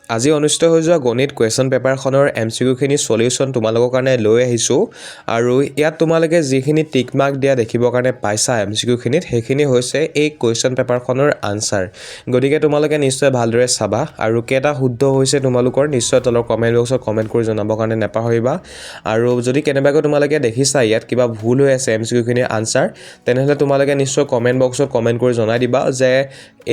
আজি অনুষ্ঠিত হৈ যোৱা গণিত কুৱেশ্যন পেপাৰখনৰ MCQখিনি সলিউশ্যন তোমালোকৰ কাৰণে লৈ আহিছোঁ আৰু ইয়াত তোমালোকে যিখিনি টিক মাৰ্ক দিয়া দেখিবৰ কাৰণে পাইছা MCQখিনিত সেইখিনি হৈছে এই কুৱেশ্যন পেপাৰখনৰ আনসাৰ গতিকে তোমালোকে নিশ্চয় ভালদৰে চাবা আৰু কেটা শুদ্ধ হৈছে তোমালোকৰ নিশ্চয় তলৰ কমেন্ট বক্সত কমেন্ট কৰি জনাবৰ কাৰণে নাপাহৰিবা আৰু যদি কেনেবাকৈ তোমালোকে দেখিছা ইয়াত কিবা ভুল হৈ আছে MCQখিনিৰ আনসাৰ তেনেহলে তোমালোকে নিশ্চয় কমেন্ট বক্সত কমেন্ট কৰি জনাই দিবা যে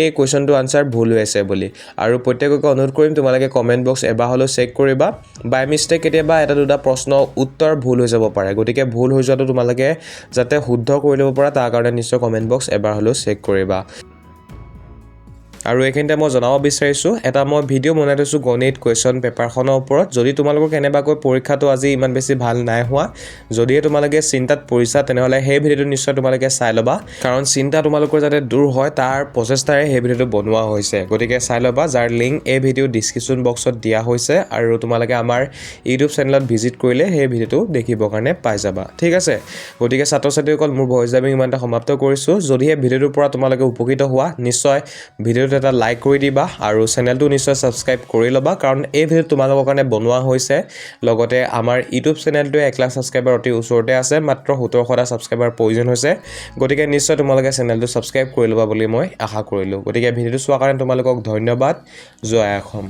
এই কুৱেশ্যনটো আনসাৰ ভুল হৈ আছে বুলি আৰু প্ৰত্যেককে অনুৰোধ কৰিম তোমালোকে কমেন্ট বক্স এবাৰ হলো চেক কৰিবা বাই মিস্টেক কেতিয়াবা এটা দুটা প্ৰশ্ন উত্তৰ ভুল হৈ যাব পাৰে গতিকে ভুল হৈ যোৱাটো তোমালোকে যাতে শুদ্ধ কৰি ল'ব পৰা তাৰ কাৰণে নিশ্চয় কমেন্ট বক্স এবাৰ হলো চেক কৰিবা আৰু এইখিনিতে মই জনাব বিচাৰিছো এটা মই ভিডিও বনাই থৈছো গণিত কুৱেশ্যন পেপাৰখনৰ ওপৰত যদি তোমালোকৰ কেনেবাকৈ পৰীক্ষাটো আজি ইমান বেছি ভাল নাই হোৱা যদি তোমালোকে চিন্তাত পৰিছা তেনেহলে সেই ভিডিওটো নিশ্চয় তোমালোকে চাই লবা কাৰণ চিন্তা তোমালোকৰ যাতে দূৰ হয় তাৰ প্ৰচেষ্টাৰে সেই ভিডিওটো বনোৱা হৈছে গতিকে চাই লবা যাৰ লিংক এই ভিডিও ডেসক্ৰিপচন বক্সত দিয়া হৈছে আৰু তোমালোকে আমাৰ ইউটিউব চেনেলত ভিজিট কৰিলে সেই ভিডিওটো দেখিবৰ কাৰণে পাই যাবা ঠিক আছে গতিকে ছাত্ৰ-ছাত্ৰীসকল মোৰ ভইচ ডাবিং ইমানটা সমাপ্ত কৰিছো যদি এই ভিডিওটোৰ পৰা তোমালোকে উপকৃত হোৱা নিশ্চয় ভিডিওটো এটা লাইক কৰি দিবা আৰু চেনেলটো নিশ্চয় সাবস্ক্ৰাইব কৰি লবা কাৰণ এই ভিডিও তোমালোকৰ কাৰণে বনোৱা হৈছে লগতে আমাৰ ইউটিউব চেনেলটো 1 লাখ সাবস্ক্ৰাইবাৰ অতি ওচৰতে আছে মাত্ৰ 1700টা সাবস্ক্ৰাইবাৰ প্ৰয়োজন হৈছে গতিকে নিশ্চয় তোমালোকে চেনেলটো সাবস্ক্ৰাইব কৰি লবা বুলি মই আশা কৰিলো গতিকে ভিডিওটো চোৱাৰ কাৰণে তোমালোকক ধন্যবাদ জয় অসম